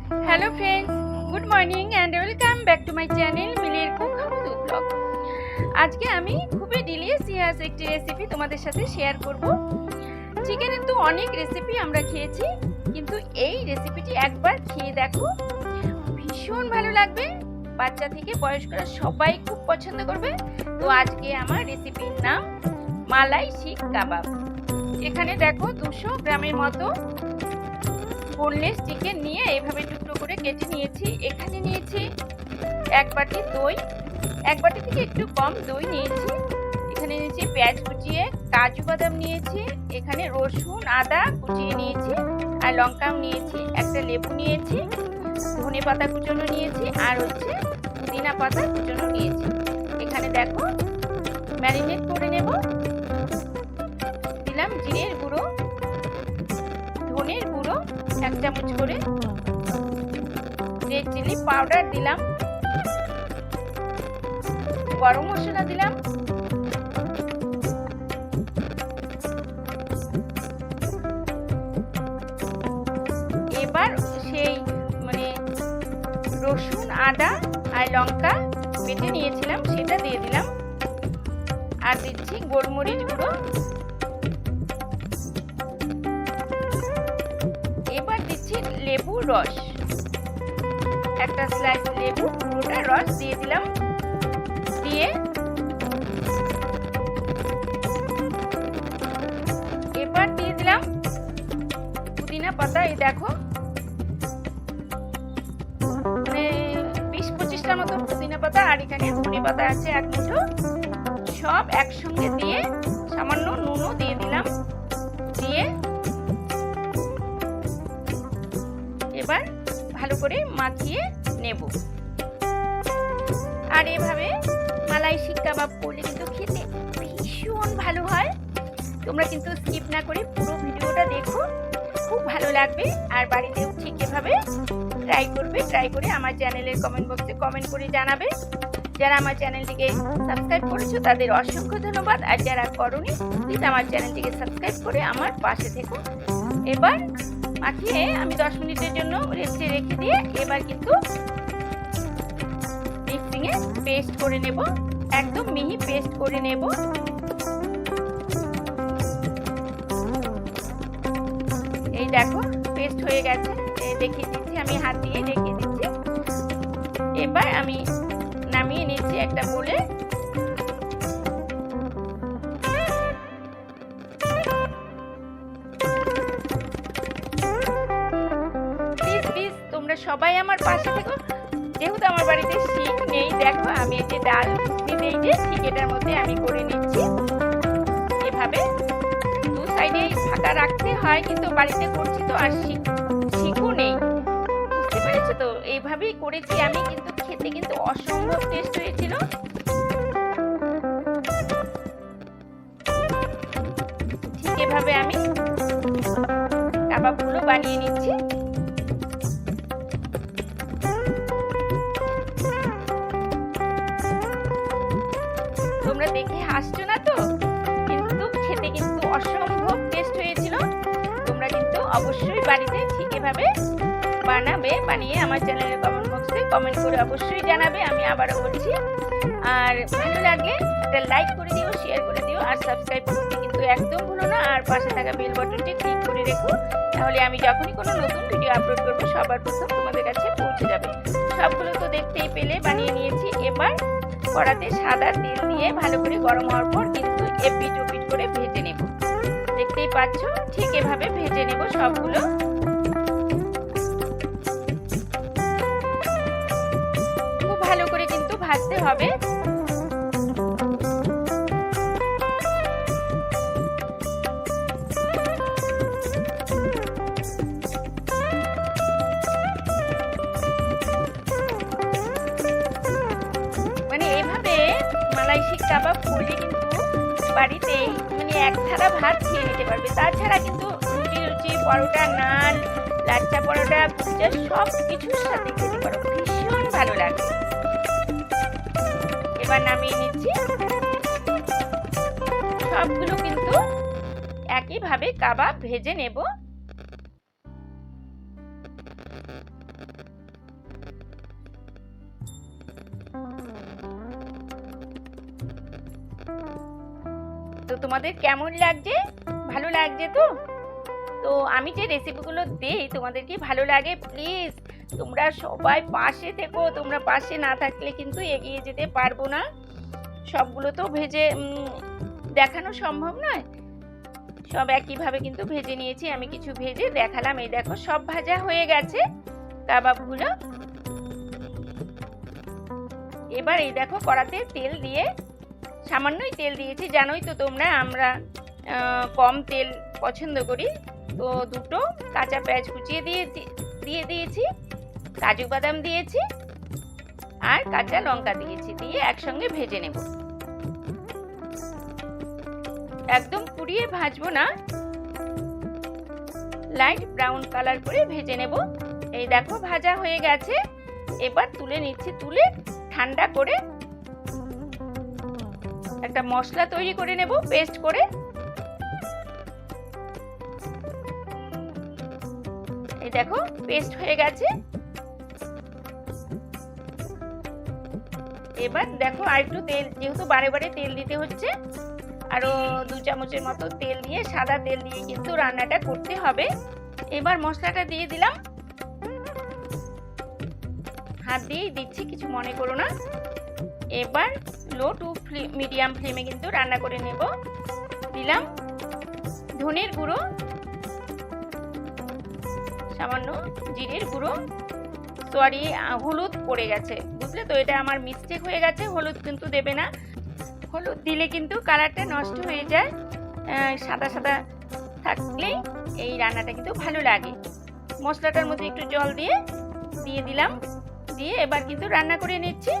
Hello friends, good morning and welcome back to my channel মিলের cook house blog. আজকে আমি খুবই delicious একটি রেসিপি তোমাদের সাথে শেয়ার করব। চিকেনের তো অনেক রেসিপি আমরা খেয়েছি, কিন্তু এই রেসিপিটি একবার খেয়ে দেখো, ভীষণ ভালো লাগবে। বাচ্চা থেকে বয়স্করা সবাই খুব পছন্দ করবে। তো আজকে আমার রেসিপির নাম মালাই শিক কাবাব। এখানে দেখো 200 গ্রামের মতো বোনলেস চিকেন নিয়ে এইভাবে টুকরো করে কেটে নিয়েছি। এখানে নিয়েছি এক বাটি দই, এক বাটি থেকে একটু কম দই নিয়েছি। এখানে নিয়েছি পেঁয়াজ কুচিয়ে, কাজু বাদাম নিয়েছি, এখানে রসুন আদা কুচিয়ে নিয়েছি, আর লঙ্কাও নিয়েছি, একটা লেবু নিয়েছি, ধনে পাতা কুচনো নিয়েছি, আর হচ্ছে পুদিনা পাতা কুচনো নিয়েছি। এখানে দেখো ম্যারিনেট করে নেব। দিলাম জিরের গুঁড়ো, ধনের গুঁড়ো 1 চামচ করে, রেড চিলি পাউডার দিলাম, গরম মশলা দিলাম, এবার সেই রসুন আদা আর লঙ্কা বেটে নিয়েছিলাম সেটা দিয়ে দিলাম, আর দিচ্ছি গোলমরিচ গুঁড়ো। এবার দিচ্ছি লেবুর রস, একটা স্লাইস লেবু পুরোটা রস দিয়ে দিলাম। দিয়ে এবার দিয়ে দিলাম পুদিনা পাতা। এই দেখো 20-25টার মতো পুদিনা পাতা, আর এখানে ধনে পাতা আছে 1 মুঠো। সব একসঙ্গে দিয়ে সামান্য নুনও দিয়ে দিলাম। দিয়ে এবার ভালো করে মাখিয়ে নেব। আর এভাবে মালাই শিক কাবাব করলে কিন্তু খেতে ভীষণ ভালো হয়। তোমরা কিন্তু স্কিপ না করে পুরো ভিডিওটা দেখো, খুব ভালো লাগবে। আর বাড়িতেও ঠিক এভাবে ট্রাই করবে। ট্রাই করে আমার চ্যানেলের কমেন্ট বক্সে কমেন্ট করে জানাবে। যারা আমার চ্যানেলটিকে সাবস্ক্রাইব করেছো তাদের অসংখ্য ধন্যবাদ, আর যারা করোনি প্লিজ আমার চ্যানেলটিকে সাবস্ক্রাইব করে আমার পাশে থেকো। এবার মাখিয়ে আমি 10 মিনিটের জন্য রেস্টে রেখে দিয়ে এবার কিন্তু মিক্সিংয়ে পেস্ট করে নেব, একদম মিহি পেস্ট করে নেব। এই দেখো পেস্ট হয়ে গেছে, দেখিয়ে দিচ্ছি, আমি হাত দিয়ে দেখিয়ে দিচ্ছি। এবার আমি নামিয়ে নিচ্ছি একটা বলে। প্লিজ তোমরা সবাই আমার পাশে থেকো। যেহেতু আমার বাড়িতে শিক নেই, দেখো আমি এই যে ডাল নেই যে ঠিক এটার মধ্যে আমি করে নিচ্ছি। এভাবে 2 সাইডে ফাঁকা রাখতে হয়, কিন্তু বাড়িতে করছি তো আর শিকও নেই, বুঝতে পেরেছো তো? এইভাবেই করেছি আমি, কিন্তু খেতে কিন্তু অসম্ভব টেস্ট হয়েছিল। ঠিক এভাবে আমি কাবাবগুলো বানিয়ে নিচ্ছি। তোমরা দেখে হাসছো না তো? কিন্তু খেতে কিন্তু অসম্ভব টেস্ট হয়েছিল। তোমরা কিন্তু অবশ্যই বাড়িতে ঠিক এভাবে বানাবে, বানিয়ে আমার চ্যানেলের কমেন্ট বক্সে কমেন্ট করে অবশ্যই জানাবে। আমি আবারও বলছি, আর ভালো লাগলে একটা লাইক করে দিও, শেয়ার করে দিও, আর সাবস্ক্রাইব করতে কিন্তু একদম ভুলো না। আর পাশে থাকা বেল বাটনটি ক্লিক করে রেখো, তাহলে আমি যখনই কোনো নতুন ভিডিও আপলোড করবো সবার প্রথম তোমাদের কাছে পৌঁছে যাবে। সবগুলো তো দেখতেই পেলে বানিয়ে নিয়েছি। এবার কড়াতে সাদা তেল দিয়ে ভালো করে গরম হওয়ার পর কিন্তু এপিট ওপিট করে ভেজে নেব। দেখতেই পাচ্ছ, ঠিক এভাবে ভেজে নেব সবগুলো। খুব ভালো করে কিন্তু ভাজতে হবে। মালাই শিক কাবাব করলে কিন্তু বাড়িতেই এক থালা ভাত খেয়ে নিতে পারবে। তাছাড়া কিন্তু রুটি, পরোটা, নান, লাচ্চা পরোটা, ভুজিয়া সব কিছুর সাথে খেতে পারো, ভীষণ ভালো লাগে। এবার নামিয়ে নিচ্ছি। সবগুলো কিন্তু একইভাবে কাবাব ভেজে নেব। তোমাদের কেমন লাগছে? ভালো লাগছে তো? তো আমি যে রেসিপিগুলো দিই তোমাদের কি ভালো লাগে? প্লিজ তোমরা সবাই পাশে থেকো। তোমরা পাশে না থাকলে কিন্তু এগিয়ে যেতে পারবো না। সবগুলো তো ভেজে দেখানো সম্ভব নয়। সব একইভাবে কিন্তু ভেজে নিয়েছি। আমি কিছু ভেজে দেখালাম। এই দেখো সব ভাজা হয়ে গেছে কাবাবগুলো। এবার এই দেখো কড়াতে তেল দিয়ে, সামান্যই তেল দিয়েছি। জানোই তো তোমরা আমরা কম তেল পছন্দ করি। তো দুটো কাঁচা পেঁয়াজ কুচিয়ে দিয়ে দিয়েছি, কাজু বাদাম দিয়েছি আর কাঁচা লঙ্কা দিয়েছি, দিয়ে একসঙ্গে ভেজে নেব। একদম পুড়িয়ে ভাজবো না, লাইট ব্রাউন কালার করে ভেজে নেব। এই দেখো ভাজা হয়ে গেছে। এবার তুলে নিচ্ছি। তুলে ঠান্ডা করে একটা মশলা তৈরি করে নেব, পেস্ট করে। এই দেখো পেস্ট হয়ে গেছে। এবার দেখো আর একটু তেল, যেহেতু বারে বারে তেল দিতে হচ্ছে, আরো 2 চামচের মতো তেল দিয়ে, সাদা তেল দিয়ে কিন্তু রান্নাটা করতে হবে। এবার মশলাটা দিয়ে দিলাম। হাত দিয়েই দিচ্ছি, কিছু মনে করো না। এবার লো টু মিডিয়াম ফ্লেমে কিন্তু রান্না করে নেব। দিলাম ধনের গুঁড়ো, সামান্য জিরের গুঁড়ো, সরি হলুদ পড়ে গেছে, বুঝলে তো? এটা আমার মিস্টেক হয়ে গেছে। হলুদ কিন্তু দেবে না। হলুদ দিলে কিন্তু কালারটা নষ্ট হয়ে যায়। সাদা সাদা থাকলেই এই রান্নাটা কিন্তু ভালো লাগে। মশলাটার মধ্যে একটু জল দিয়ে দিলাম। দিয়ে এবার কিন্তু রান্না করে নিচ্ছি।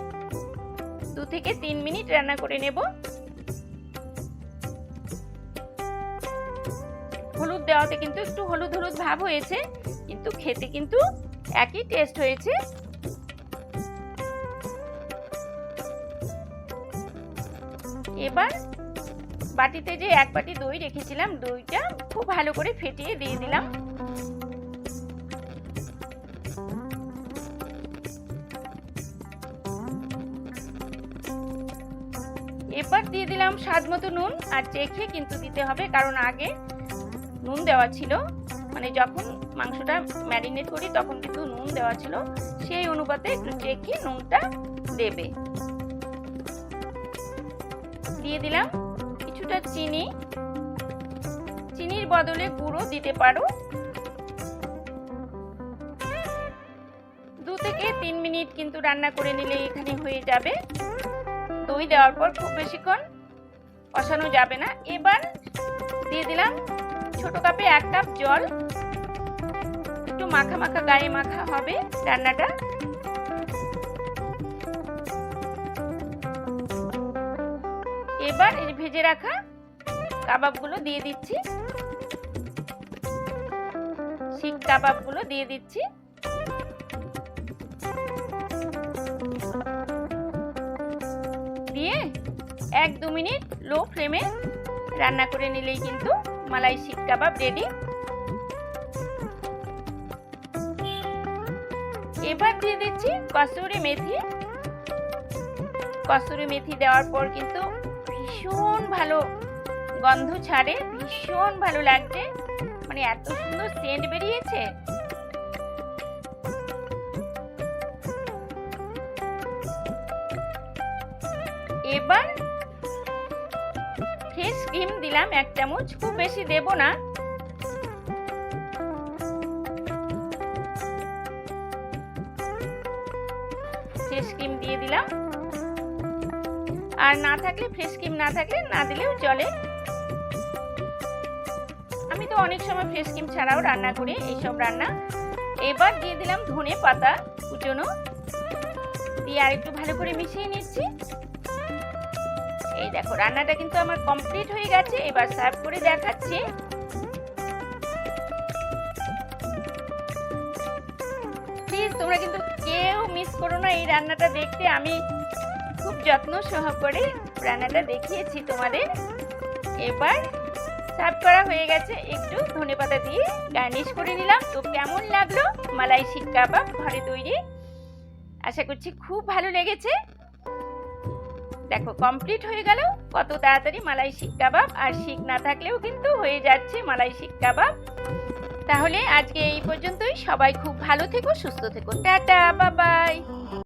2 থেকে 3 মিনিট রান্না করে নেব। হলুদ দেওয়াতে কিন্তু একটু হলুদ হলুদ ভাব হয়েছে, কিন্তু খেতে কিন্তু একই টেস্ট হয়েছে। এবার বাটিতে যে 1 বাটি দই রেখেছিলাম, দইটা খুব ভালো করে ফেটিয়ে দিয়ে দিলাম। এবার দিয়ে দিলাম স্বাদ মতো নুন। আর চেখে কিন্তু দিতে হবে, কারণ আগে নুন দেওয়া ছিল, মানে যখন মাংসটা ম্যারিনেট করি তখন কিন্তু নুন দেওয়া ছিল। সেই অনুপাতে একটু চেখে নুনটা দেবে। দিয়ে দিলাম কিছুটা চিনি। চিনির বদলে গুঁড়ো দিতে পারো। 2 থেকে 3 মিনিট কিন্তু রান্না করে নিলে এখানে হয়ে যাবে। দই দেওয়ার পর খুব বেশিক্ষণ কষানো যাবে না। এবার দিয়ে দিলাম ছোট কাপে 1 কাপ জল। একটু মাখা মাখা, গায়ে মাখা হবে রান্নাটা। এবার এই ভেজে রাখা কাবাবগুলো দিয়ে দিচ্ছি। শিক কাবাবগুলো দিয়ে দিচ্ছি। দিয়ে 1-2 মিনিট লো ফ্লেমে রান্না করে নিলেই কিন্তু মালাই শিক কাবাব রেডি। এবার দিয়ে দিচ্ছি কসুরি মেথি। কসুরি মেথি দেওয়ার পর কিন্তু ভীষণ ভালো গন্ধ ছাড়ে, ভীষণ ভালো লাগছে। মানে এত সুন্দর সেন্ট বেরিয়েছে। এবার ফ্রেশ ক্রিম দিলাম 1 চামচ, খুব বেশি দেব না। ফ্রেশ ক্রিম দিয়ে দিলাম। আর না থাকলে, ফ্রেশ ক্রিম না থাকলে না দিলেও চলে। আমি তো অনেক সময় ফ্রেশ ক্রিম ছাড়াও রান্না করি এইসব রান্না। এবার দিয়ে দিলাম ধনে পাতা কুচনো, দিয়ে আর একটু ভালো করে মিশিয়ে নিচ্ছি। এই দেখো রান্নাটা কিন্তু আমার কমপ্লিট হয়ে গেছে। এবার সার্ভ করে দেখাচ্ছি। প্লিজ তোমরা কিন্তু কেউ মিস করো না এই রান্নাটা দেখতে। আমি খুব যত্ন সহকারে রান্নাটা দেখিয়েছি তোমাদের। এবার সার্ভ করা হয়ে গেছে। একটু ধনেপাতা দিয়ে গার্নিশ করে নিলাম। তো কেমন লাগলো মালাই শিক কাবাব ঘরে তৈরি? আশা করছি খুব ভালো লেগেছে। দেখো কমপ্লিট হয়ে গেল কত তাড়াতাড়ি মালাই শিক কাবাব। আর শিক না থাকলেও কিন্তু হয়ে যাচ্ছে মালাই শিক কাবাব। তাহলে আজকে এই পর্যন্তই। সবাই খুব ভালো থেকো, সুস্থ থেকো। Tata, bye bye.